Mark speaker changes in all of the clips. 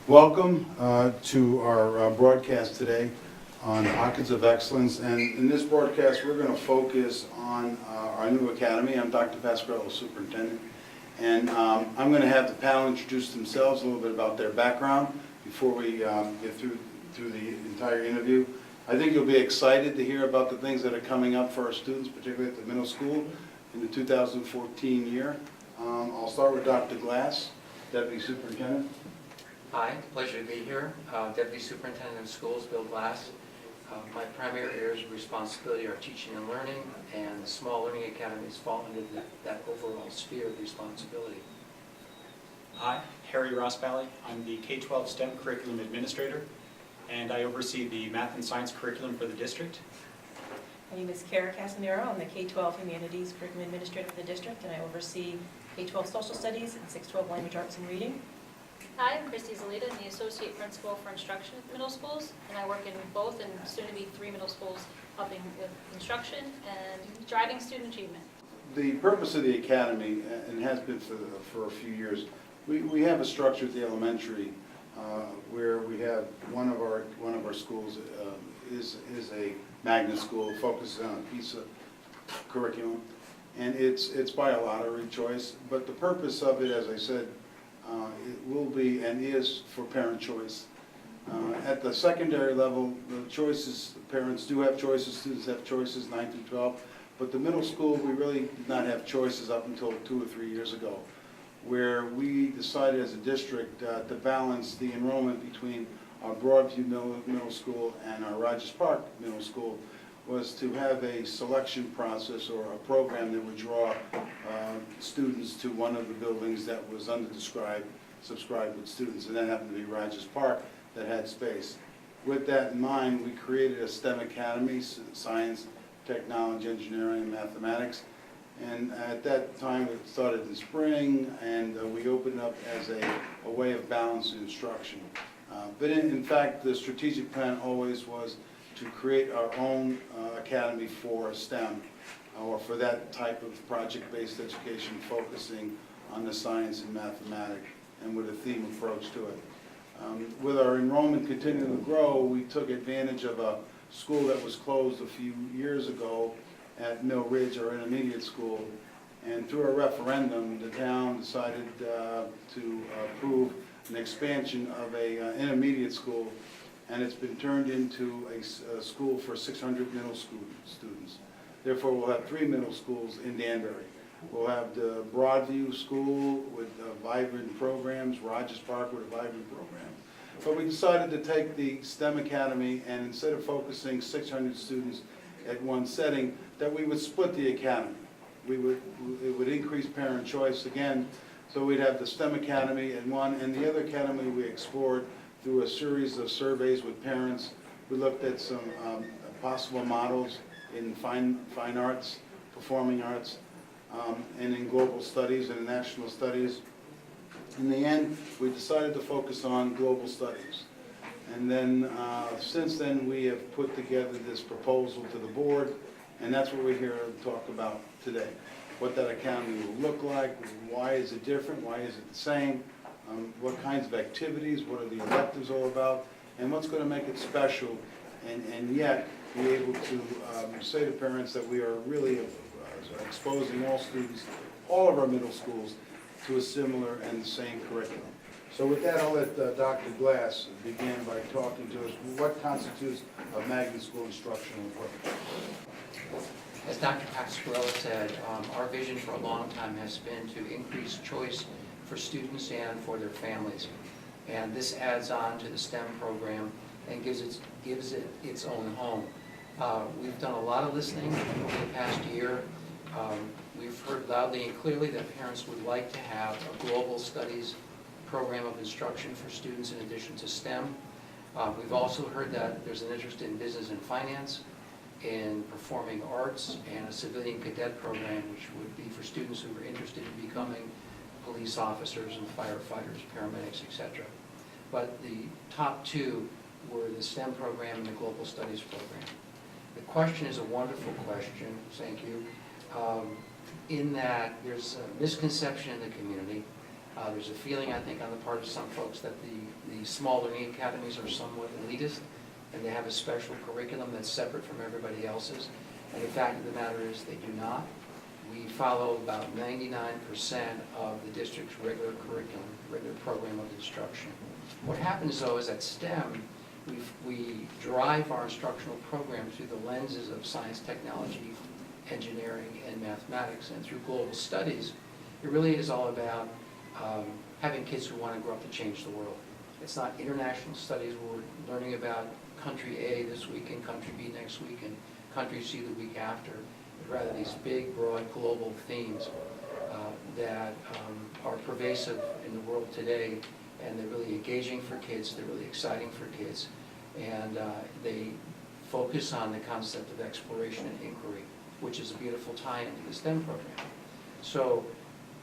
Speaker 1: Welcome to our broadcast today on Pockets of Excellence. And in this broadcast, we're going to focus on our new academy. I'm Dr. Pasquarello, superintendent. And I'm going to have the panel introduce themselves, a little bit about their background before we get through the entire interview. I think you'll be excited to hear about the things that are coming up for our students, particularly at the middle school in the 2014 year. I'll start with Dr. Glass, Deputy Superintendent.
Speaker 2: Hi, pleasure to be here. Deputy Superintendent of Schools, Bill Glass. My primary areas of responsibility are teaching and learning, and the small learning academies fall into that overall sphere of responsibility.
Speaker 3: Hi, Harry Rossbally. I'm the K-12 STEM Curriculum Administrator, and I oversee the Math and Science curriculum for the district.
Speaker 4: My name is Kara Casimiro. I'm the K-12 Humanities Curriculum Administrator for the district, and I oversee K-12 Social Studies and 6-12 Language Arts and Reading.
Speaker 5: Hi, I'm Christy Zelita. I'm the Associate Principal for Instruction at middle schools, and I work in both and soon to be 3 middle schools, helping with instruction and driving student achievement.
Speaker 1: The purpose of the academy, and has been for a few years, we have a structure at the elementary where we have one of our schools is a magnet school, focuses on a piece of curriculum, and it's by a lottery choice. But the purpose of it, as I said, it will be and is for parent choice. At the secondary level, the choices, parents do have choices, students have choices, 9 through 12, but the middle school, we really did not have choices up until 2 or 3 years ago, where we decided as a district to balance the enrollment between our Broadview Middle School and our Rogers Park Middle School was to have a selection process or a program that would draw students to one of the buildings that was subscribed with students, and that happened to be Rogers Park that had space. With that in mind, we created a STEM academy, science, technology, engineering, and mathematics. And at that time, it started in spring, and we opened up as a way of balancing instruction. But in fact, the strategic plan always was to create our own academy for STEM, or for that type of project-based education focusing on the science and mathematics, and with a theme approach to it. With our enrollment continuing to grow, we took advantage of a school that was closed a few years ago at Mill Ridge, our intermediate school, and through a referendum, the town decided to approve an expansion of a intermediate school, and it's been turned into a school for 600 middle school students. Therefore, we'll have 3 middle schools in Danbury. We'll have the Broadview School with vibrant programs, Rogers Park with a vibrant program. But we decided to take the STEM Academy, and instead of focusing 600 students at one setting, that we would split the academy. It would increase parent choice again, so we'd have the STEM Academy in one, and the other academy we explored through a series of surveys with parents. We looked at some possible models in fine arts, performing arts, and in global studies and national studies. In the end, we decided to focus on global studies. And then, since then, we have put together this proposal to the board, and that's what we're here to talk about today. What that academy will look like, why is it different, why is it the same, what kinds of activities, what are the electives all about, and what's going to make it special, and yet be able to say to parents that we are really exposing all students, all of our middle schools, to a similar and the same curriculum. So with that, I'll let Dr. Glass begin by talking to us what constitutes a magnet school instructional approach.
Speaker 2: As Dr. Pasquarello said, our vision for a long time has been to increase choice for students and for their families. And this adds on to the STEM program and gives it its own home. We've done a lot of listening over the past year. We've heard loudly and clearly that parents would like to have a global studies program of instruction for students in addition to STEM. We've also heard that there's an interest in business and finance, in performing arts, and a civilian cadet program, which would be for students who are interested in becoming police officers and firefighters, paramedics, etc. But the top 2 were the STEM program and the global studies program. The question is a wonderful question, thank you, in that there's a misconception in the community. There's a feeling, I think, on the part of some folks that the the small learning academies are somewhat elitist, and they have a special curriculum that's separate from everybody else's. And the fact of the matter is they do not. We follow about 99% of the district's regular curriculum, regular program of instruction. What happens though is at STEM, we drive our instructional program through the lenses of science, technology, engineering, and mathematics. And through global studies, it really is all about having kids who want to grow up to change the world. It's not international studies where we're learning about country A this week and country B next week and country C the week after, but rather these big, broad, global themes that are pervasive in the world today, and they're really engaging for kids, they're really exciting for kids, and they focus on the concept of exploration and inquiry, which is a beautiful tie into the STEM program. So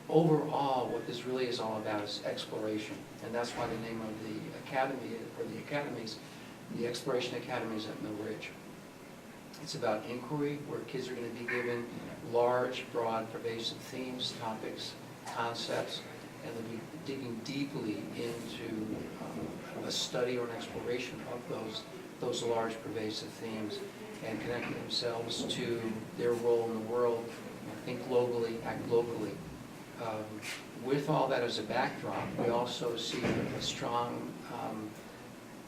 Speaker 2: overall, what this really is all about is exploration, and that's why the name of the academy, or the academies, the Exploration Academies at Mill Ridge. It's about inquiry, where kids are going to be given large, broad, pervasive themes, topics, concepts, and they'll be digging deeply into a study or an exploration of those large, pervasive themes, and connecting themselves to their role in the world, think globally, act globally. With all that as a backdrop, we also see a strong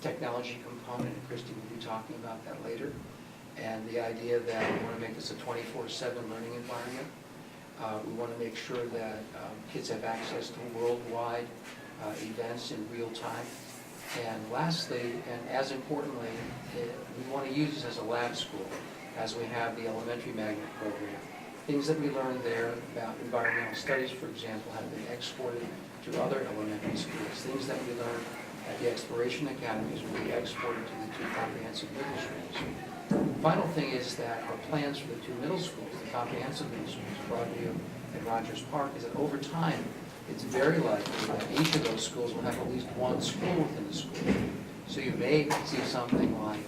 Speaker 2: technology component, and Christy will be talking about that later, and the idea that we want to make this a 24/7 learning environment. We want to make sure that kids have access to worldwide events in real time. And lastly, and as importantly, we want to use this as a lab school, as we have the elementary magnet program. Things that we learned there about environmental studies, for example, have been exported to other elementary schools. Things that we learned at the Exploration Academies will be exported to the 2 comprehensive middle schools. The final thing is that our plans for the 2 middle schools, the comprehensive middle schools, Broadview and Rogers Park, is that over time, it's very likely that each of those schools will have at least 1 school within the school. So you may see something like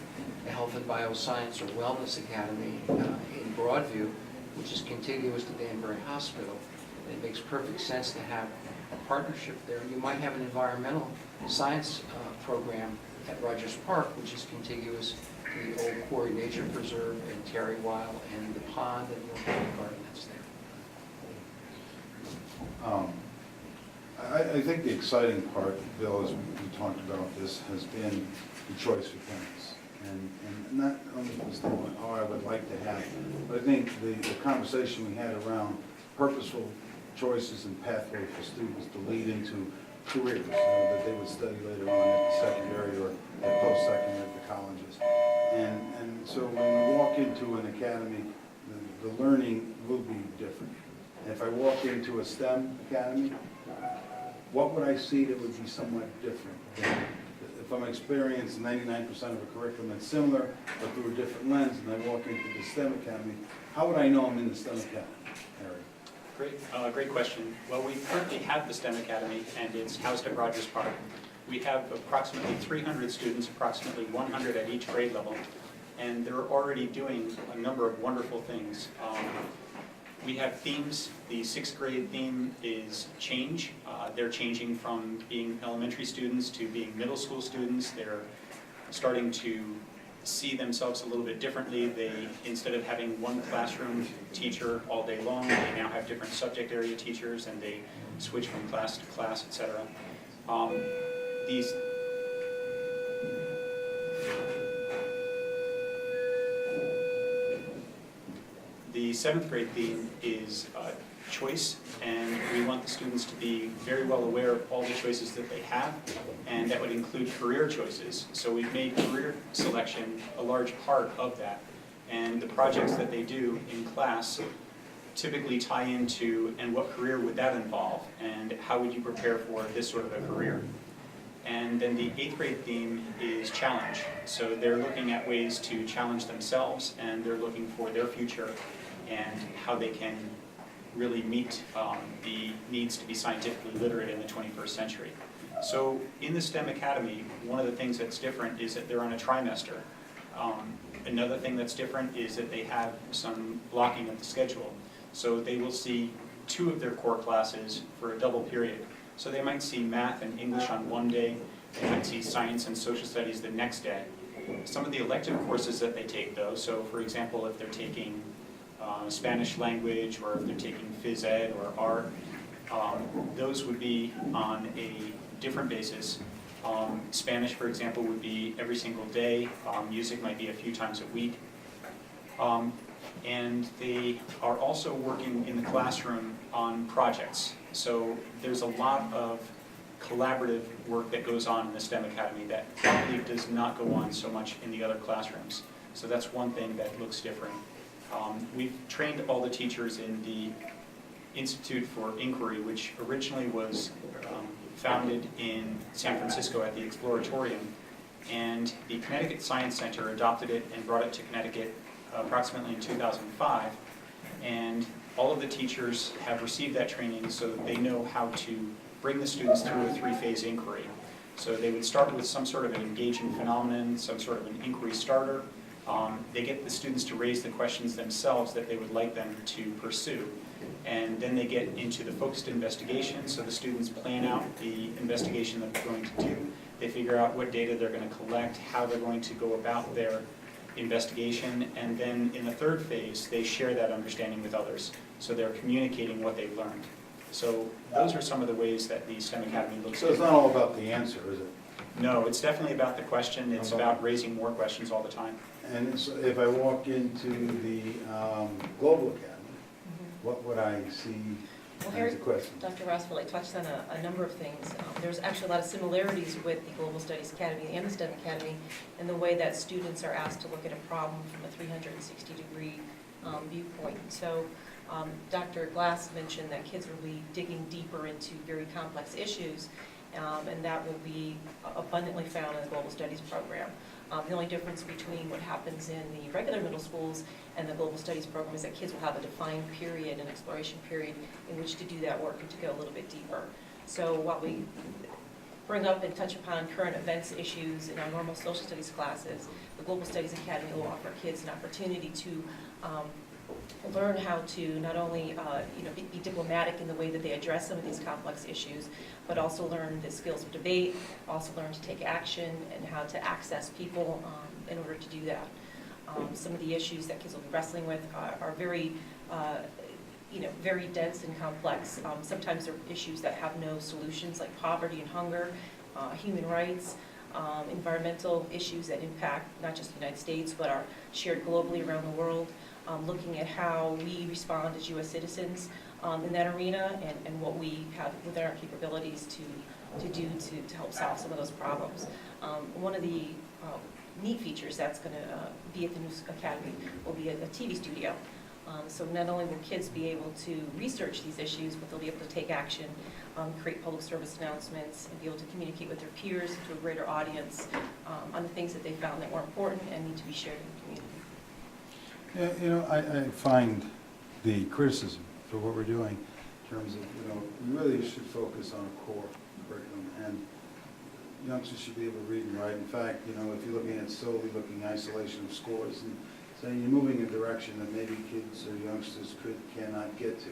Speaker 2: a Health and Bioscience or Wellness Academy in Broadview, which is contiguous to Danbury Hospital. And it makes perfect sense to have a partnership there. You might have an environmental science program at Rogers Park, which is contiguous to the old Quarry Nature Preserve and Terry Weil and the pond and the organic garden that's there.
Speaker 1: I think the exciting part, Bill, as we talked about this, has been the choice for parents. And not only was the oh, I would like to have, but I think the conversation we had around purposeful choices and pathway for students to lead into careers that they would study later on at the secondary or at post-secondary at the colleges. And so when we walk into an academy, the learning will be different. And if I walk into a STEM academy, what would I see that would be somewhat different? If I'm experiencing 99% of a curriculum that's similar, but through a different lens, and I walk into the STEM academy, how would I know I'm in the STEM academy, Harry?
Speaker 3: Great question. Well, we currently have the STEM Academy, and it's housed at Rogers Park. We have approximately 300 students, approximately 100 at each grade level, and they're already doing a number of wonderful things. We have themes. The 6th grade theme is change. They're changing from being elementary students to being middle school students. They're starting to see themselves a little bit differently. They, instead of having one classroom teacher all day long, they now have different subject area teachers, and they switch from class to class, etc. The 7th grade theme is choice, and we want the students to be very well aware of all the choices that they have, and that would include career choices. So we've made career selection a large part of that, and the projects that they do in class typically tie into, and what career would that involve, and how would you prepare for this sort of a career. And then the 8th grade theme is challenge. So they're looking at ways to challenge themselves, and they're looking for their future and how they can really meet the needs to be scientifically literate in the 21st century. So in the STEM Academy, one of the things that's different is that they're on a trimester. Another thing that's different is that they have some blocking of the schedule. So they will see 2 of their core classes for a double period. So they might see math and English on one day, they might see science and social studies the next day. Some of the elective courses that they take though, so for example, if they're taking Spanish language, or if they're taking phys ed or art, those would be on a different basis. Spanish, for example, would be every single day. Music might be a few times a week. And they are also working in the classroom on projects. So there's a lot of collaborative work that goes on in the STEM Academy that probably does not go on so much in the other classrooms. So that's one thing that looks different. We've trained all the teachers in the Institute for Inquiry, which originally was founded in San Francisco at the Exploratorium, and the Connecticut Science Center adopted it and brought it to Connecticut approximately in 2005, and all of the teachers have received that training so that they know how to bring the students through a three-phase inquiry. So they would start with some sort of an engaging phenomenon, some sort of an inquiry starter. They get the students to raise the questions themselves that they would like them to pursue. And then they get into the focused investigation, so the students plan out the investigation that they're going to do. They figure out what data they're going to collect, how they're going to go about their investigation, and then in the third phase, they share that understanding with others. So they're communicating what they've learned. So those are some of the ways that the STEM Academy looks
Speaker 1: So it's not all about the answer, is it?
Speaker 3: No, it's definitely about the question. It's about raising more questions all the time.
Speaker 1: And it's, if I walk into the Global Academy, what would I see
Speaker 4: Well,
Speaker 1: as
Speaker 4: Harry,
Speaker 1: a question?
Speaker 4: Dr. Rossville, I touched on a number of things. There's actually a lot of similarities with the Global Studies Academy and the STEM Academy in the way that students are asked to look at a problem from a 360-degree viewpoint. So Dr. Glass mentioned that kids will be digging deeper into very complex issues, and that will be abundantly found in the Global Studies program. The only difference between what happens in the regular middle schools and the Global Studies program is that kids will have a defined period, an exploration period, in which to do that work and to go a little bit deeper. So while we bring up and touch upon current events issues in our normal social studies classes, the Global Studies Academy will offer kids an opportunity to learn how to not only be diplomatic in the way that they address some of these complex issues, but also learn the skills of debate, also learn to take action and how to access people in order to do that. Some of the issues that kids will be wrestling with are very, very dense and complex. Sometimes they're issues that have no solutions, like poverty and hunger, human rights, environmental issues that impact not just the United States, but are shared globally around the world. Looking at how we respond as U.S. citizens in that arena, and what we have within our capabilities to do to help solve some of those problems. One of the neat features that's going to be at the new academy will be a TV studio. So not only will kids be able to research these issues, but they'll be able to take action, create public service announcements, and be able to communicate with their peers to a greater audience on the things that they found that were important and need to be shared in the community.
Speaker 1: Yeah, I find the criticism for what we're doing in terms of, we really should focus on a core curriculum, and youngsters should be able to read and write. In fact, if you're looking at solely looking isolation of scores and saying you're moving in a direction that maybe kids or youngsters cannot get to,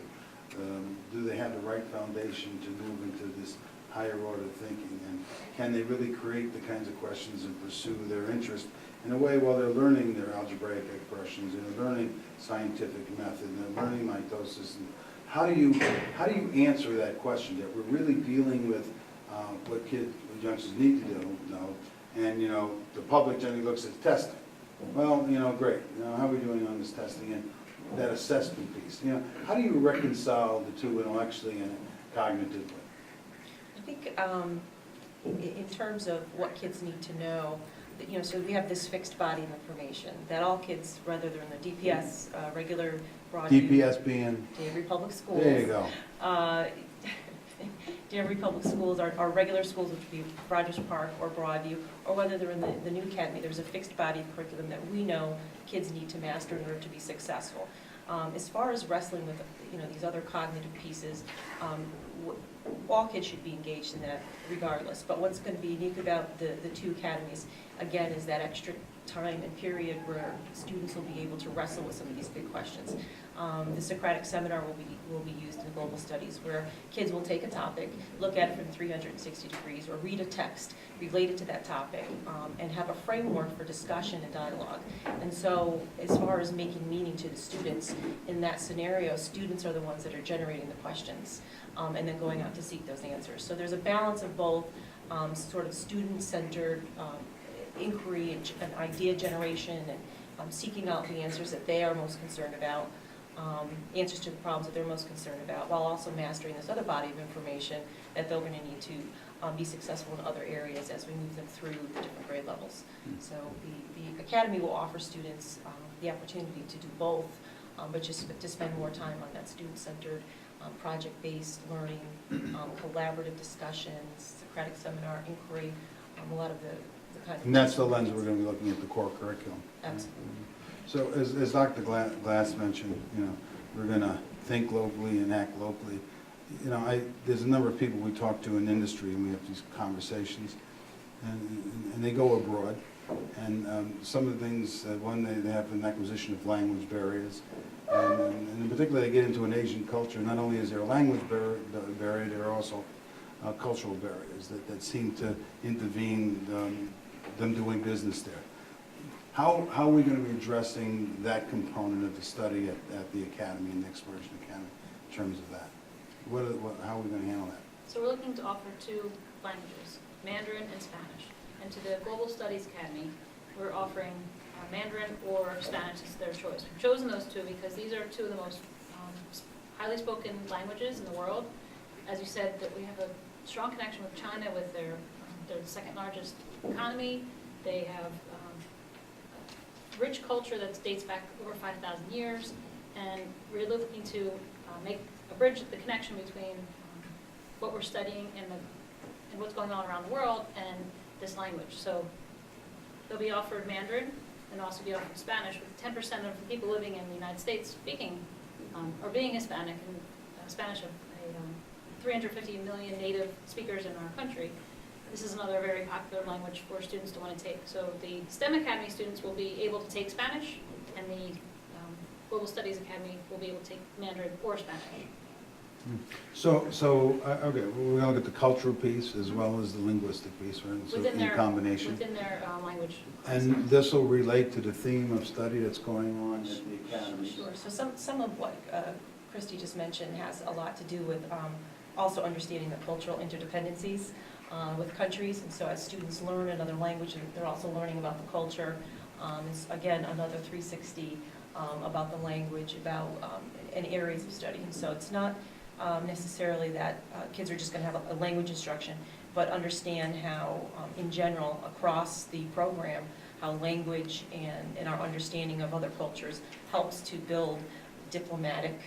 Speaker 1: do they have the right foundation to move into this higher order thinking, and can they really create the kinds of questions and pursue their interest in a way while they're learning their algebraic expressions, and they're learning scientific method, and they're learning mitosis. And how do you answer that question, that we're really dealing with what youngsters need to know, and the public generally looks at testing. Well, great, how are we doing on this testing and that assessment piece? How do you reconcile the two intellectually and cognitively?
Speaker 4: I think in terms of what kids need to know, so we have this fixed body of information that all kids, whether they're in the DPS, regular broadview.
Speaker 1: DPS being?
Speaker 4: Danbury Public Schools.
Speaker 1: There you go.
Speaker 4: Danbury Public Schools are regular schools, which would be Rogers Park or Broadview, or whether they're in the new academy, there's a fixed body of curriculum that we know kids need to master in order to be successful. As far as wrestling with these other cognitive pieces, all kids should be engaged in that regardless. But what's going to be unique about the two academies, again, is that extra time and period where students will be able to wrestle with some of these big questions. The Socratic seminar will be used in global studies, where kids will take a topic, look at it from 360 degrees, or read a text related to that topic, and have a framework for discussion and dialogue. And so, as far as making meaning to the students, in that scenario, students are the ones that are generating the questions, and then going out to seek those answers. So there's a balance of both sort of student-centered inquiry and idea generation, and seeking out the answers that they are most concerned about, answers to the problems that they're most concerned about, while also mastering this other body of information that they're going to need to be successful in other areas as we move them through the different grade levels. So the Academy will offer students the opportunity to do both, but just to spend more time on that student-centered, project-based learning, collaborative discussions, Socratic seminar, inquiry, a lot of the kind of...
Speaker 1: And that's the lens we're going to be looking at the core curriculum.
Speaker 4: Absolutely.
Speaker 1: So as Dr. Glass mentioned, we're going to think locally and act locally. There's a number of people we talk to in industry, and we have these conversations, and they go abroad. And some of the things, one, they have an acquisition of language barriers, and in particular, they get into an Asian culture. Not only is there a language barrier, there are also cultural barriers that seem to intervene them doing business there. How are we going to be addressing that component of the study at the Academy and the Exploration Academy in terms of that? How are we going to handle that?
Speaker 5: So we're looking to offer 2 languages, Mandarin and Spanish. And to the Global Studies Academy, we're offering Mandarin or Spanish as their choice. We've chosen those 2 because these are 2 of the most highly spoken languages in the world. As you said, that we have a strong connection with China, with their second largest economy. They have rich culture that dates back over 5,000 years, and we're looking to make a bridge, the connection between what we're studying and what's going on around the world and this language. So they'll be offered Mandarin and also be offered Spanish, with 10% of the people living in the United States speaking or being Hispanic, and Spanish of 350 million native speakers in our country. This is another very popular language for students to want to take. So the STEM Academy students will be able to take Spanish, and the Global Studies Academy will be able to take Mandarin or Spanish.
Speaker 1: So okay, we're going to look at the cultural piece as well as the linguistic piece, right? So in combination.
Speaker 5: Within their language.
Speaker 1: And this will relate to the theme of study that's going on at the Academy.
Speaker 4: Sure. So some of what Christy just mentioned has a lot to do with also understanding the cultural interdependencies with countries. And so as students learn another language, they're also learning about the culture. It's, again, another 360 about the language, about and areas of study. And so it's not necessarily that kids are just going to have a language instruction, but understand how, in general, across the program, how language and our understanding of other cultures helps to build diplomatic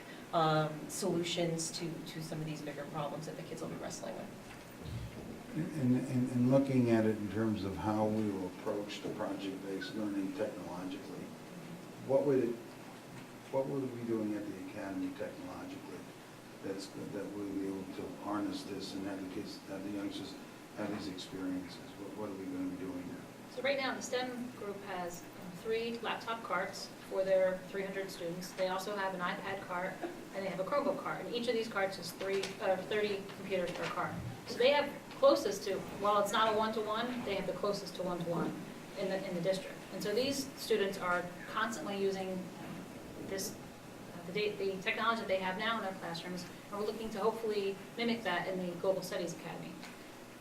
Speaker 4: solutions to some of these bigger problems that the kids will be wrestling with.
Speaker 1: And looking at it in terms of how we will approach the project-based learning technologically, what would we be doing at the Academy technologically that we'll be able to harness this and have the kids, have the youngsters have these experiences? What are we going to be doing there?
Speaker 5: So right now, the STEM group has 3 laptop carts for their 300 students. They also have an iPad cart, and they have a Chromebook cart. And each of these carts is 30 computers per cart. So they have closest to, while it's not a one-to-one, they have the closest to one-to-one in the district. And so these students are constantly using this, the technology that they have now in their classrooms, and we're looking to hopefully mimic that in the Global Studies Academy.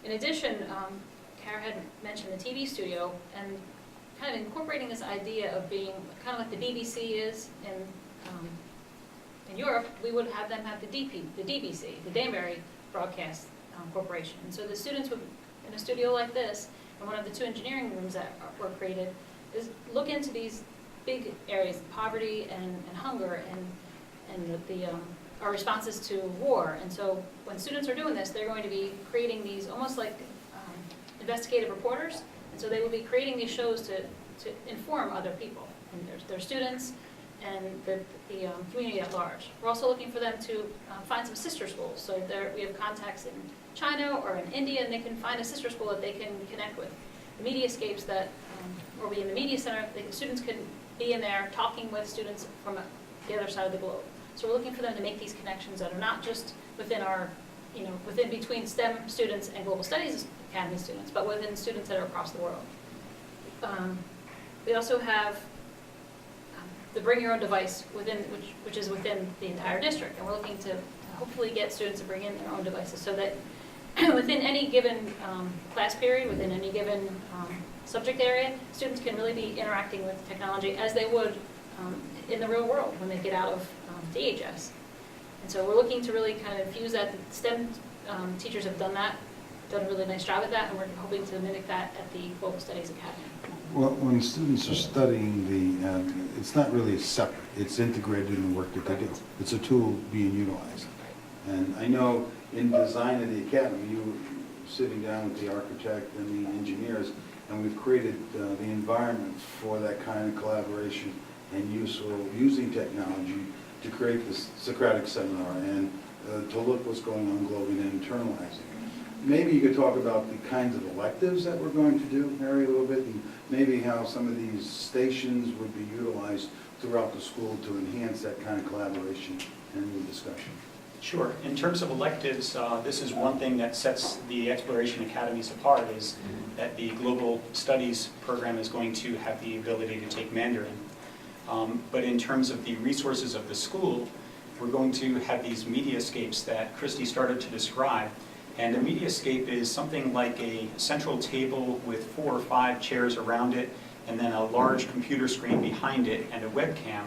Speaker 5: In addition, Kara had mentioned the TV studio, and kind of incorporating this idea of being kind of like the BBC is in Europe. We would have them have the DBC, the Danbury Broadcast Corporation. And so the students would, in a studio like this, in one of the 2 engineering rooms that were created, is look into these big areas, poverty and hunger, and our responses to war. And so when students are doing this, they're going to be creating these almost like investigative reporters. And so they will be creating these shows to inform other people, and their students and the community at large. We're also looking for them to find some sister schools. So we have contacts in China or in India, and they can find a sister school that they can connect with. the mediascapes that, or be in the media center, the students can be in there talking with students from the other side of the globe. So we're looking for them to make these connections that are not just within our, within between STEM students and Global Studies Academy students, but within students that are across the world. We also have the bring your own device within, which is within the entire district, and we're looking to hopefully get students to bring in their own devices so that within any given class period, within any given subject area, students can really be interacting with technology as they would in the real world when they get out of DHS. And so we're looking to really kind of fuse that. STEM teachers have done a really nice job at that, and we're hoping to mimic that at the Global Studies Academy.
Speaker 1: Well, when students are studying it's not really separate, it's integrated in the work that they do. It's a tool being utilized. And I know in design of the academy, you were sitting down with the architect and the engineers, and we've created the environment for that kind of collaboration and using technology to create this Socratic seminar and to look what's going on globally and internalizing. Maybe you could talk about the kinds of electives that we're going to do, Harry, a little bit, and maybe how some of these stations would be utilized throughout the school to enhance that kind of collaboration and discussion.
Speaker 3: Sure. In terms of electives, this is one thing that sets the Exploration Academies apart, is that the Global Studies program is going to have the ability to take Mandarin. But in terms of the resources of the school, we're going to have these mediascapes that Christy started to describe. And a mediascape is something like a central table with 4 or 5 chairs around it, and then a large computer screen behind it and a webcam.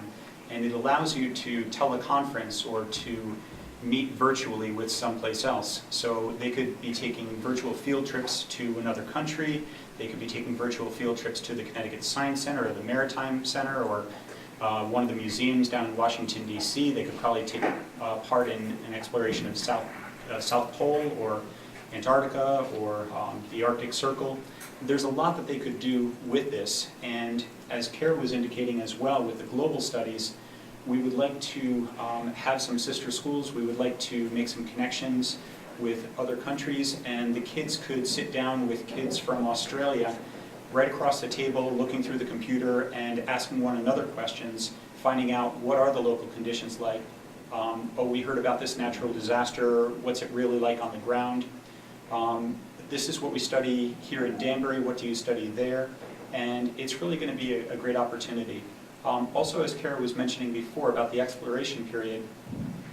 Speaker 3: And it allows you to teleconference or to meet virtually with someplace else. So they could be taking virtual field trips to another country, they could be taking virtual field trips to the Connecticut Science Center or the Maritime Center or one of the museums down in Washington, D.C. They could probably take part in an exploration of South Pole or Antarctica or the Arctic Circle. There's a lot that they could do with this, and as Kara was indicating as well with the global studies, we would like to have some sister schools. We would like to make some connections with other countries, and the kids could sit down with kids from Australia right across the table, looking through the computer and asking one another questions, finding out what are the local conditions like. Oh, we heard about this natural disaster. What's it really like on the ground? This is what we study here in Danbury. What do you study there? And it's really going to be a great opportunity. Also, as Kara was mentioning before about the exploration period,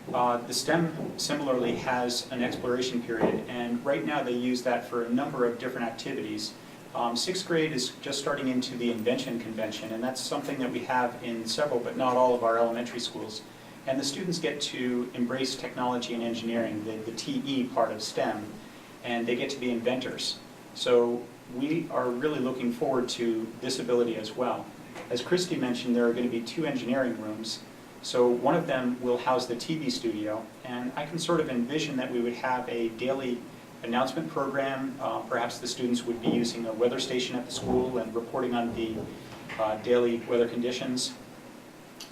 Speaker 3: the STEM similarly has an exploration period, and right now they use that for a number of different activities. 6th grade is just starting into the Invention Convention, and that's something that we have in several, but not all of our elementary schools. And the students get to embrace technology and engineering, the TE part of STEM, and they get to be inventors. So we are really looking forward to this ability as well. As Christy mentioned, there are going to be 2 engineering rooms. So one of them will house the TV studio, and I can sort of envision that we would have a daily announcement program. Perhaps the students would be using a weather station at the school and reporting on the daily weather conditions.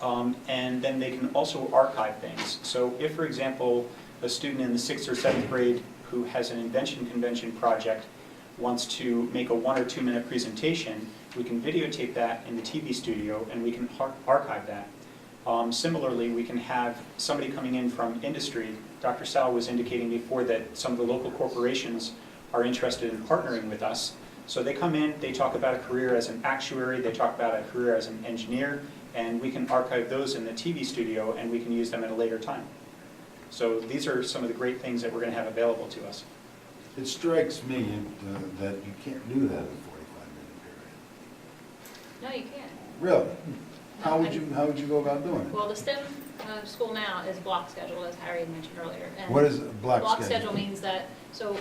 Speaker 3: And then they can also archive things. So if, for example, a student in the 6th or 7th grade who has an Invention Convention project wants to make a 1 or 2 minute presentation, we can videotape that in the TV studio and we can archive that. Similarly, we can have somebody coming in from industry. Dr. Sal was indicating before that some of the local corporations are interested in partnering with us. So they come in, they talk about a career as an actuary, they talk about a career as an engineer, and we can archive those in the TV studio and we can use them at a later time. So these are some of the great things that we're going to have available to us.
Speaker 1: It strikes me that you can't do that in a 45-minute period.
Speaker 5: No, you can't.
Speaker 1: Really? How would you go about doing it?
Speaker 5: Well, the STEM school now is block schedule, as Harry had mentioned earlier. And
Speaker 1: What is a block schedule?
Speaker 5: Block schedule means that, so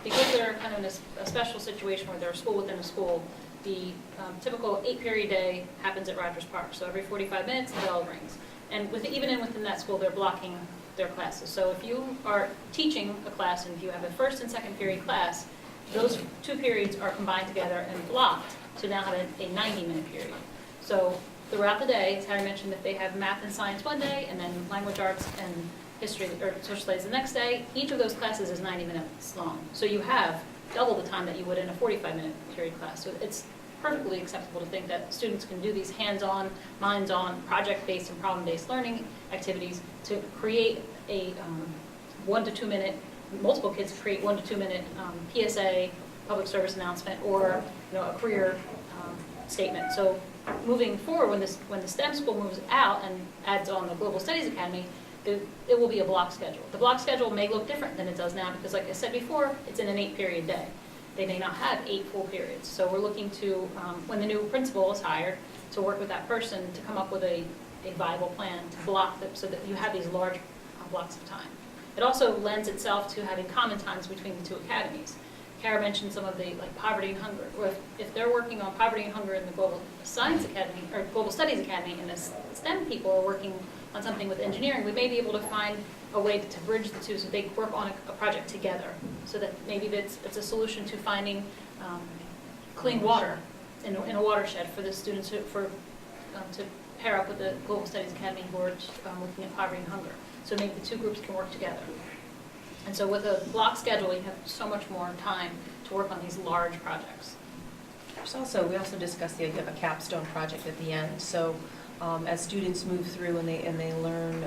Speaker 5: because they're kind of in a special situation where they're a school within a school, the typical 8-period day happens at Rogers Park. So every 45 minutes, the bell rings. And even within that school, they're blocking their classes. So if you are teaching a class and if you have a 1st and 2nd period class, those 2 periods are combined together and blocked to now have a 90-minute period. So throughout the day, as Harry mentioned, if they have math and science one day and then language arts and history or social studies the next day. Each of those classes is 90 minutes long. So you have double the time that you would in a 45-minute period class. So it's perfectly acceptable to think that students can do these hands-on, minds-on, project-based and problem-based learning activities to create a 1 to 2 minute, multiple kids create 1 to 2 minute PSA, public service announcement, or a career statement. So moving forward, when the STEM school moves out and adds on the Global Studies Academy, it will be a block schedule. The block schedule may look different than it does now because, like I said before, it's in an 8-period day. They may not have 8 full periods. So we're looking to, when the new principal is hired, to work with that person to come up with a viable plan to block them so that you have these large blocks of time. It also lends itself to having common times between the two academies. Kara mentioned some of the poverty and hunger. Or if they're working on poverty and hunger in the Global Science Academy or Global Studies Academy, and the STEM people are working on something with engineering, we may be able to find a way to bridge the two so they work on a project together. So that maybe it's a solution to finding clean water in a watershed for the students to pair up with the Global Studies Academy who are looking at poverty and hunger. So maybe the two groups can work together. And so with a block schedule, you have so much more time to work on these large projects.
Speaker 4: We also discussed the idea of a capstone project at the end. So as students move through and they learn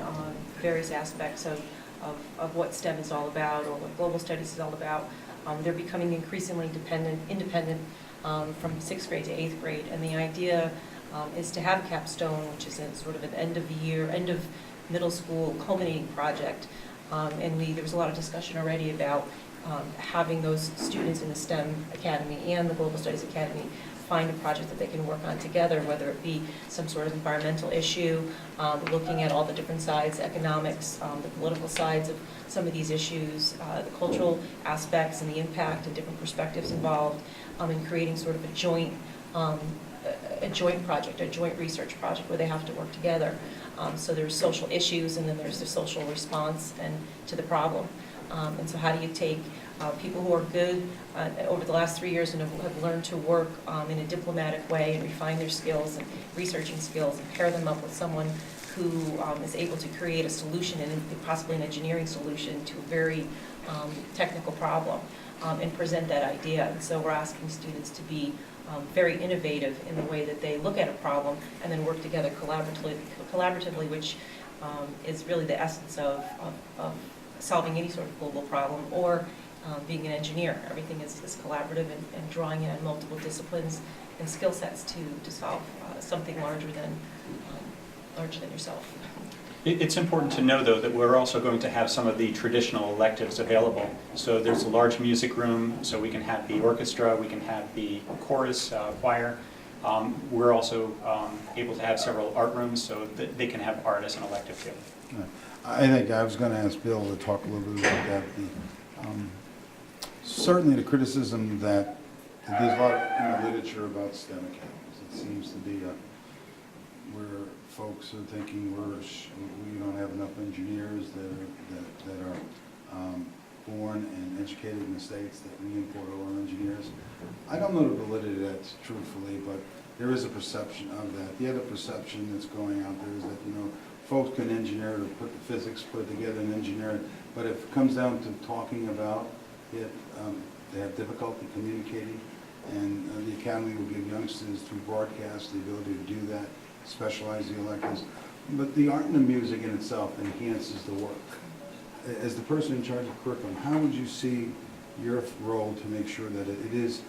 Speaker 4: various aspects of what STEM is all about or what global studies is all about, they're becoming increasingly independent from 6th grade to 8th grade. And the idea is to have a capstone, which is sort of an end of middle school culminating project. There was a lot of discussion already about having those students in the STEM Academy and the Global Studies Academy find a project that they can work on together, whether it be some sort of environmental issue, looking at all the different sides, economics, the political sides of some of these issues, the cultural aspects and the impact and different perspectives involved, and creating sort of a joint project, a joint research project where they have to work together. So there's social issues and then there's the social response to the problem. And so how do you take people who are good over the last 3 years and have learned to work in a diplomatic way and refine their skills and researching skills and pair them up with someone who is able to create a solution and possibly an engineering solution to a very technical problem and present that idea. And so we're asking students to be very innovative in the way that they look at a problem and then work together collaboratively, which is really the essence of solving any sort of global problem or being an engineer. Everything is collaborative and drawing in on multiple disciplines and skill sets to solve something larger than yourself.
Speaker 3: It's important to know, though, that we're also going to have some of the traditional electives available. So there's a large music room, so we can have the orchestra, we can have the chorus, choir. We're also able to have several art rooms, so that they can have art as an elective too.
Speaker 1: I think I was going to ask Bill to talk a little bit about that. Certainly the criticism that there's a lot of literature about STEM academies. It seems to be where folks are thinking we don't have enough engineers that are born and educated in the States, that we import all our engineers. I don't know the validity of that truthfully, but there is a perception of that. The other perception that's going out there is that, folks can engineer to put the physics, put it together and engineer it, but if it comes down to talking about it, they have difficulty communicating, and the Academy will give youngsters through broadcast the ability to do that, specialize the electives. But the art and the music in itself enhances the work. As the person in charge of curriculum, how would you see your role to make sure that it is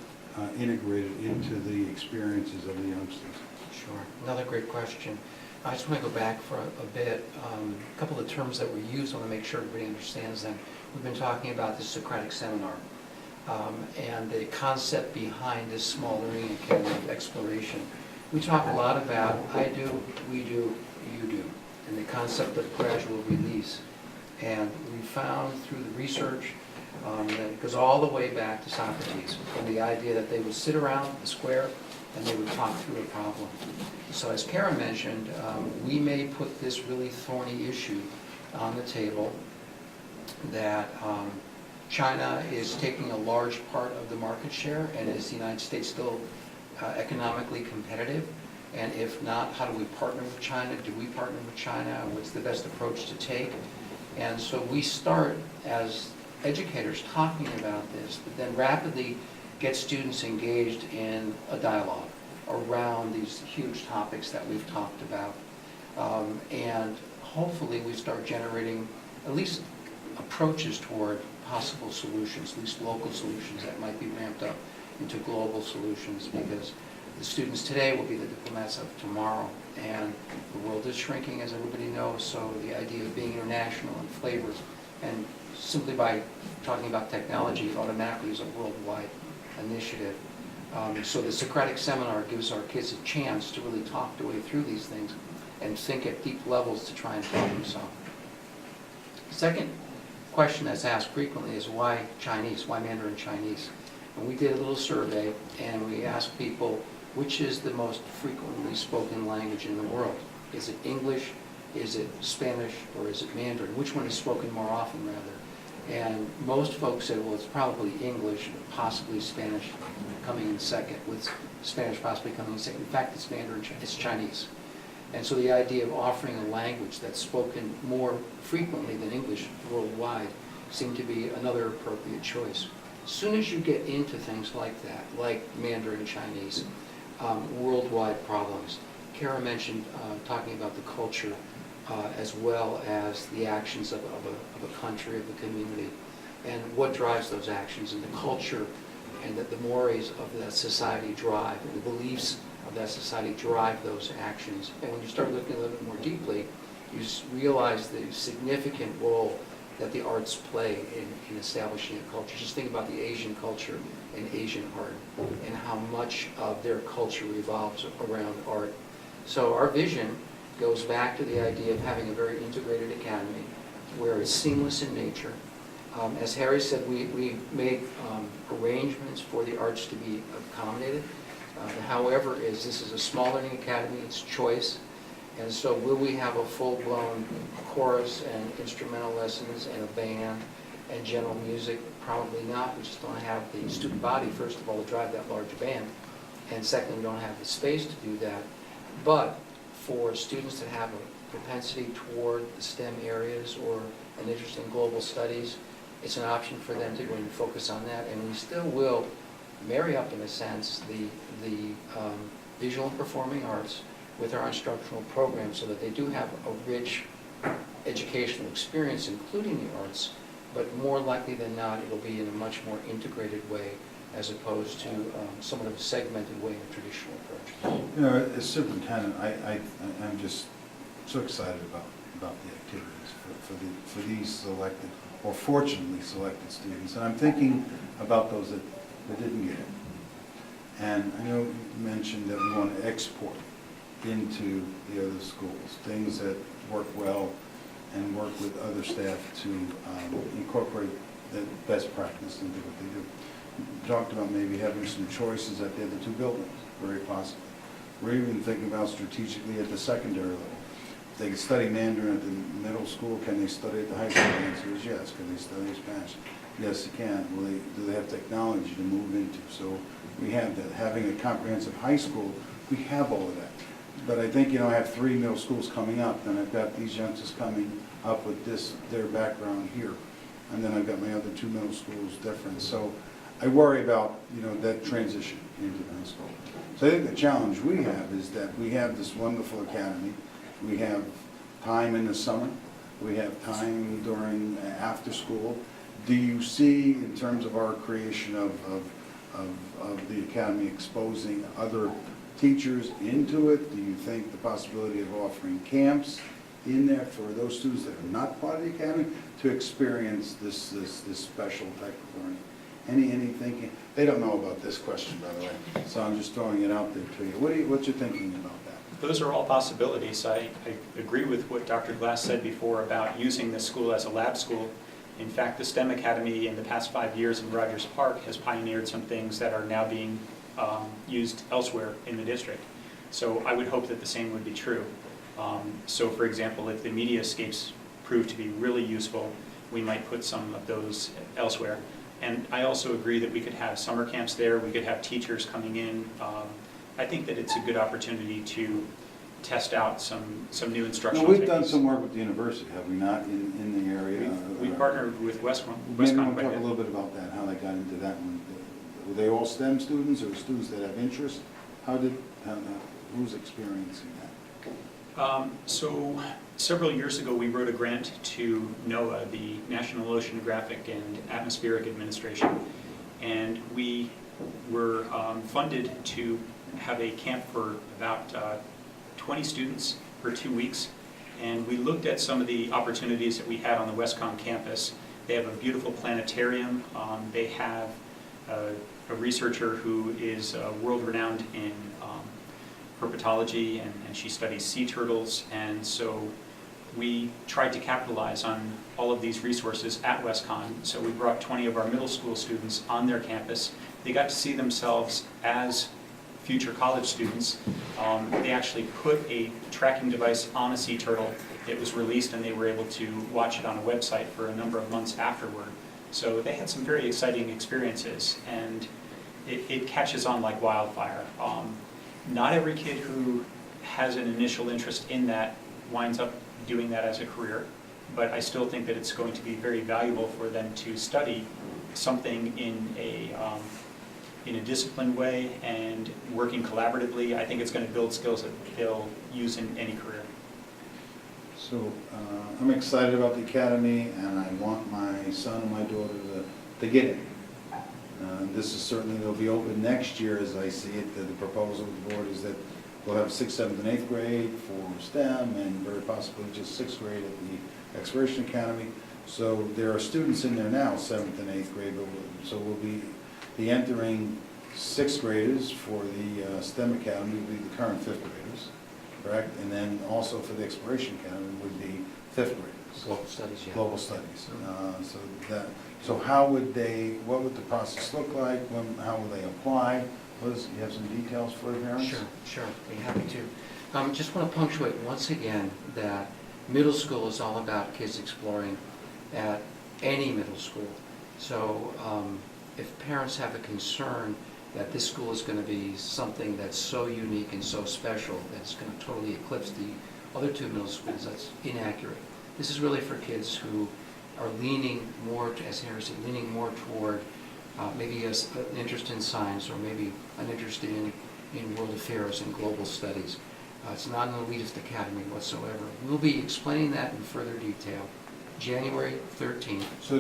Speaker 1: integrated into the experiences of the youngsters?
Speaker 2: Sure. Another great question. I just want to go back for a bit. A couple of terms that were used, I want to make sure everybody understands them. We've been talking about the Socratic seminar and the concept behind this small learning academy of exploration. We talk a lot about I do, we do, you do, and the concept of gradual release. And we found through the research that it goes all the way back to Socrates, and the idea that they would sit around the square and they would talk through a problem. So as Karen mentioned, we may put this really thorny issue on the table that China is taking a large part of the market share, and is the United States still economically competitive? And if not, how do we partner with China? Do we partner with China? What's the best approach to take? And so we start as educators talking about this, but then rapidly get students engaged in a dialogue around these huge topics that we've talked about. And hopefully we start generating at least approaches toward possible solutions, at least local solutions that might be ramped up into global solutions, because the students today will be the diplomats of tomorrow, and the world is shrinking, as everybody knows, so the idea of being international and flavors, and simply by talking about technology automatically is a worldwide initiative. So the Socratic Seminar gives our kids a chance to really talk their way through these things and think at deep levels to try and problem solve. Second question that's asked frequently is why Chinese, why Mandarin Chinese? And we did a little survey and we asked people, which is the most frequently spoken language in the world? Is it English, is it Spanish, or is it Mandarin? Which one is spoken more often, rather? And most folks said, well, it's probably English, possibly Spanish coming in second, with Spanish possibly coming in second. In fact, it's Mandarin, it's Chinese. And so the idea of offering a language that's spoken more frequently than English worldwide seemed to be another appropriate choice. As soon as you get into things like that, like Mandarin Chinese, worldwide problems, Kara mentioned talking about the culture as well as the actions of a country, of a community, and what drives those actions, and the culture and the mores of that society drive, and the beliefs of that society drive those actions. And when you start looking a little bit more deeply, you realize the significant role that the arts play in establishing a culture. Just think about the Asian culture and Asian art, and how much of their culture revolves around art. So our vision goes back to the idea of having a very integrated academy where it's seamless in nature. As Harry said, we made arrangements for the arts to be accommodated. However, this is a small learning academy, it's choice, and so will we have a full-blown chorus and instrumental lessons and a band and general music? Probably not. We just don't have the student body, first of all, to drive that large band, and secondly, we don't have the space to do that. But for students that have a propensity toward the STEM areas or an interest in global studies, it's an option for them to go and focus on that, and we still will marry up, in a sense, the visual and performing arts with our instructional program so that they do have a rich educational experience, including the arts, but more likely than not, it'll be in a much more integrated way as opposed to somewhat of a segmented way in a traditional approach.
Speaker 1: You know, as superintendent, I'm just so excited about the activities for these selected, or fortunately selected students. And I'm thinking about those that didn't get it. And I know you mentioned that we want to export into the other schools, things that work well and work with other staff to incorporate the best practice into what they do. We talked about maybe having some choices at the other two buildings, very possibly. We're even thinking about strategically at the secondary level. If they can study Mandarin at the middle school, can they study at the high school? The answer is yes. Can they study Spanish? Yes, they can. Do they have technology to move into? So we have that. Having a comprehensive high school, we have all of that. But I think, I have 3 middle schools coming up, and I've got these youngsters coming up with their background here. And then I've got my other 2 middle schools different. So I worry about, that transition into high school. So I think the challenge we have is that we have this wonderful academy. We have time in the summer. We have time during after school. Do you see, in terms of our creation of the academy, exposing other teachers into it? Do you think the possibility of offering camps in there for those students that are not part of the academy to experience this special type of learning? Any thinking? They don't know about this question, by the way, so I'm just throwing it out there to you. What's your thinking about that?
Speaker 3: Those are all possibilities. I agree with what Dr. Glass said before about using this school as a lab school. In fact, the STEM Academy in the past 5 years in Rogers Park has pioneered some things that are now being used elsewhere in the district. So I would hope that the same would be true. So for example, if the media escapes prove to be really useful, we might put some of those elsewhere. And I also agree that we could have summer camps there, we could have teachers coming in. I think that it's a good opportunity to test out some new
Speaker 1: Now,
Speaker 3: instructional
Speaker 1: we've
Speaker 3: techniques.
Speaker 1: done some work with the university, have we not, in the area?
Speaker 3: We partnered with
Speaker 1: Maybe
Speaker 3: Westcon
Speaker 1: we want to
Speaker 3: quite
Speaker 1: talk
Speaker 3: a
Speaker 1: a
Speaker 3: bit.
Speaker 1: little bit about that, how they got into that one. Were they all STEM students or students that have interest? Who's experiencing that?
Speaker 3: So several years ago, we wrote a grant to NOAA, the National Oceanographic and Atmospheric Administration, and we were funded to have a camp for about 20 students for 2 weeks, and we looked at some of the opportunities that we had on the Westcon campus. They have a beautiful planetarium. They have a researcher who is world-renowned in herpetology, and she studies sea turtles, and so we tried to capitalize on all of these resources at Westcon. So we brought 20 of our middle school students on their campus. They got to see themselves as future college students. They actually put a tracking device on a sea turtle. It was released and they were able to watch it on a website for a number of months afterward. So they had some very exciting experiences, and it catches on like wildfire. Not every kid who has an initial interest in that winds up doing that as a career, but I still think that it's going to be very valuable for them to study something in a disciplined way and working collaboratively. I think it's going to build skills that they'll use in any career.
Speaker 1: So I'm excited about the academy, and I want my son and my daughter to get it. This is certainly, they'll be open next year as I see it. The proposal of the board is that we'll have 6th, 7th, and 8th grade for STEM, and very possibly just 6th grade at the Exploration Academy. So there are students in there now, 7th and 8th grade, so we'll be entering 6th graders for the STEM Academy, will be the current 5th graders, correct? And then also for the Exploration Academy would be 5th graders.
Speaker 2: Global studies, yeah.
Speaker 1: Global studies. So how would what would the process look like? How will they apply? Liz, you have some details for the parents?
Speaker 2: Sure, be happy to. Just want to punctuate once again that middle school is all about kids exploring at any middle school. So if parents have a concern that this school is going to be something that's so unique and so special that it's going to totally eclipse the other 2 middle schools, that's inaccurate. This is really for kids who are leaning more, as Harry said, leaning more toward maybe an interest in science, or maybe an interest in world affairs and global studies. It's not an elitist academy whatsoever. We'll be explaining that in further detail January 13th.
Speaker 1: So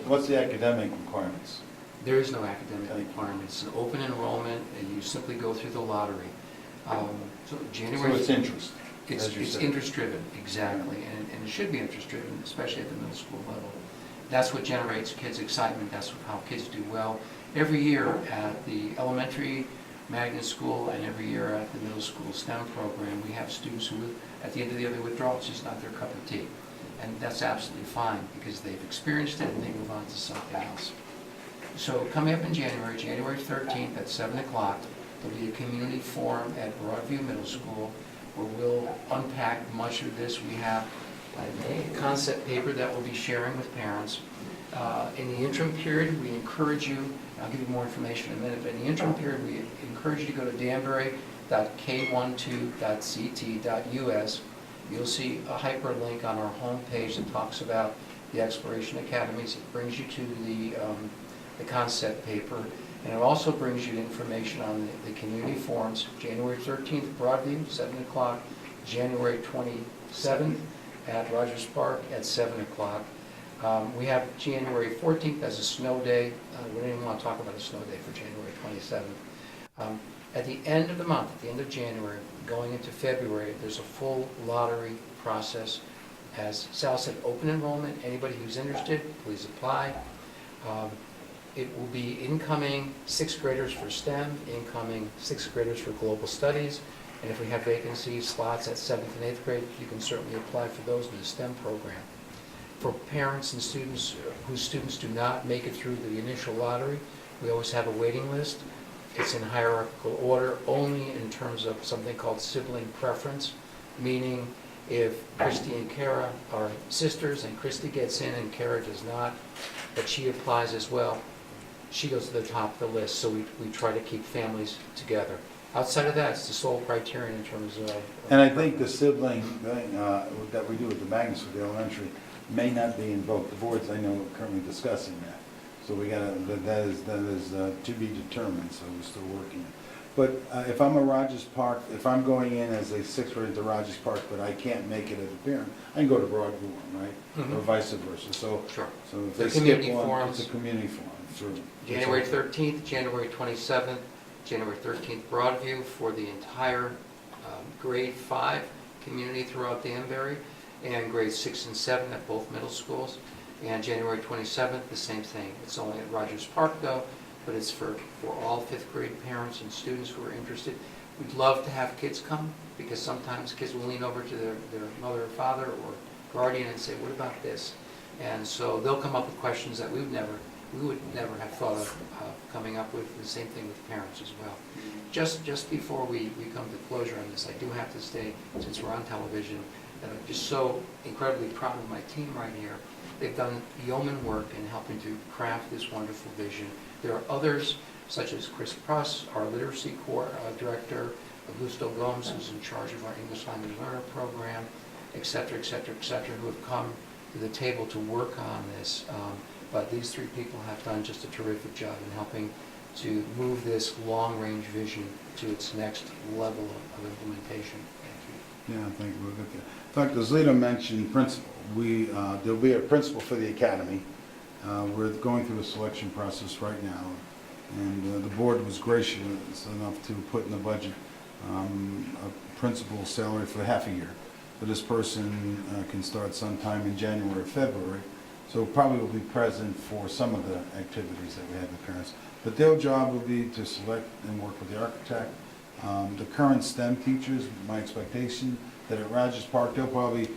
Speaker 1: what's the academic requirements?
Speaker 2: There is no academic requirement. It's an open enrollment, and you simply go through the lottery. So January.
Speaker 1: So it's interest.
Speaker 2: It's interest-driven, exactly, and it should be interest-driven, especially at the middle school level. That's what generates kids' excitement. That's how kids do well. Every year at the elementary magnet school and every year at the middle school STEM program, we have students who, at the end of the year, they withdraw. It's just not their cup of tea. And that's absolutely fine, because they've experienced it and they move on to something else. So coming up in January 13th at 7 o'clock, there'll be a community forum at Broadview Middle School where we'll unpack much of this. We have a concept paper that we'll be sharing with parents. In the interim period, we encourage you, I'll give you more information in a minute, but in the interim period, we encourage you to go to danbury.k12.ct.us. You'll see a hyperlink on our homepage that talks about the Exploration Academies. It brings you to the concept paper, and it also brings you information on the community forums. January 13th, Broadview, 7 o'clock. January 27th at Rogers Park at 7 o'clock. We have January 14th as a snow day. We don't even want to talk about a snow day for January 27th. At the end of the month, at the end of January, going into February, there's a full lottery process. As Sal said, open enrollment. Anybody who's interested, please apply. It will be incoming 6th graders for STEM, incoming 6th graders for global studies, and if we have vacancies, slots at 7th and 8th grade, you can certainly apply for those in the STEM program. For parents and students whose students do not make it through the initial lottery, we always have a waiting list. It's in hierarchical order only in terms of something called sibling preference, meaning if Christy and Kara are sisters and Christy gets in and Kara does not, but she applies as well, she goes to the top of the list, so we try to keep families together. Outside of that, it's the sole criterion in terms of.
Speaker 1: And I think the sibling thing that we do with the Magnus with the elementary may not be invoked. The boards, I know, are currently discussing that. So we gotta, that is to be determined, so we're still working it. But if I'm a Rogers Park, if I'm going in as a sixth grader to Rogers Park, but I can't make it as a parent, I can go to Broadmoor, right?
Speaker 2: Mhm.
Speaker 1: Or vice versa. So
Speaker 2: Sure.
Speaker 1: if
Speaker 2: The
Speaker 1: they skip
Speaker 2: community
Speaker 1: one,
Speaker 2: forums.
Speaker 1: it's a community forum. Sure.
Speaker 2: January 13th, January 27th, January 13th Broadview for the entire grade 5 community throughout Danbury, and grades 6 and 7 at both middle schools. And January 27th, the same thing. It's only at Rogers Park though, but it's for all 5th grade parents and students who are interested. We'd love to have kids come, because sometimes kids will lean over to their mother or father or guardian and say, what about this? And so they'll come up with questions that we would never have thought of coming up with. The same thing with parents as well. Just before we come to closure on this, I do have to say, since we're on television, that I'm just so incredibly proud of my team right here. They've done yeoman work in helping to craft this wonderful vision. There are others, such as Chris Pruss, our literacy corps director, Augusto Gomes, who's in charge of our English language learner program, et cetera, who have come to the table to work on this. But these 3 people have done just a terrific job in helping to move this long-range vision to its next level of implementation. Thank you.
Speaker 1: Yeah, thank you. In fact, as Lita mentioned, principal, there'll be a principal for the academy. We're going through a selection process right now, and the board was gracious enough to put in the budget a principal salary for half a year. But this person can start sometime in January or February, so probably will be present for some of the activities that we have with parents. But their job will be to select and work with the architect. The current STEM teachers, my expectation that at Rogers Park, they'll probably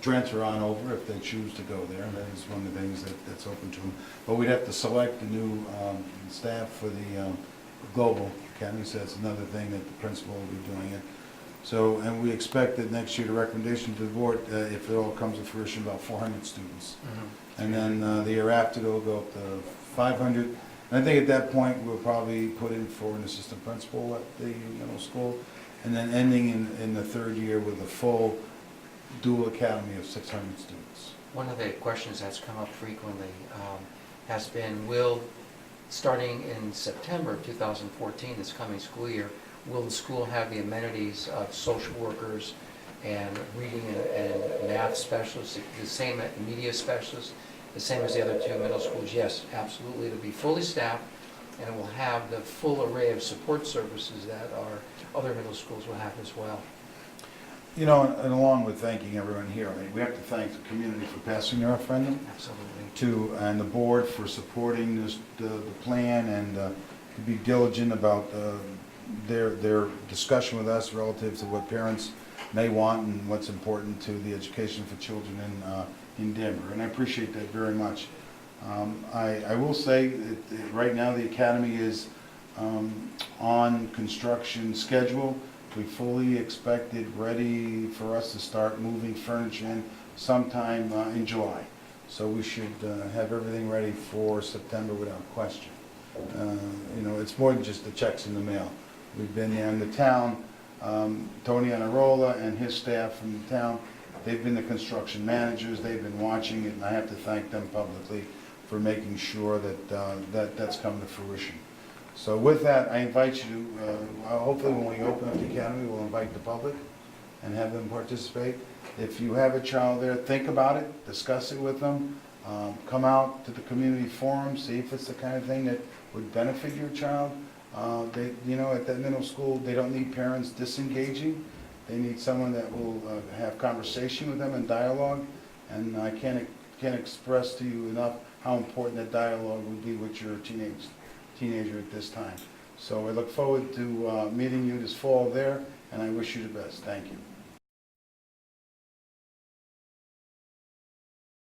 Speaker 1: transfer on over if they choose to go there. That is one of the things that's open to them. But we'd have to select the new staff for the Global Academy, so that's another thing that the principal will be doing it. So, and we expect that next year the recommendation to the board, if it all comes to fruition, about 400 students.
Speaker 2: Mm-hmm.
Speaker 1: And then the year after, they'll go up to 500. And I think at that point, we'll probably put in for an assistant principal at the middle school, and then ending in the 3rd year with a full dual academy of 600 students.
Speaker 2: One of the questions that's come up frequently has been, starting in September of 2014, this coming school year, will the school have the amenities of social workers and reading and math specialists, the same media specialists, the same as the other 2 middle schools? Yes, absolutely. It'll be fully staffed, and it will have the full array of support services that our other middle schools will have as well.
Speaker 1: You know, and along with thanking everyone here, I mean, we have to thank the community for passing their referendum,
Speaker 2: Absolutely.
Speaker 1: and the board for supporting the plan, and to be diligent about their discussion with us relative to what parents may want and what's important to the education for children in Denver. And I appreciate that very much. I will say that right now the academy is on construction schedule. We fully expect it ready for us to start moving furniture in sometime in July. So we should have everything ready for September without question. You know, it's more than just the checks in the mail. We've been there in the town. Tony Anarola and his staff from the town, they've been the construction managers. They've been watching it, and I have to thank them publicly for making sure that that's come to fruition. So with that, I invite you to, hopefully when we open up the academy, we'll invite the public and have them participate. If you have a child there, think about it, discuss it with them, come out to the community forum, see if it's the kind of thing that would benefit your child. You know, at that middle school, they don't need parents disengaging. They need someone that will have conversation with them and dialogue. And I can't express to you enough how important that dialogue would be with your teenager at this time. So I look forward to meeting you this fall there, and I wish you the best. Thank you.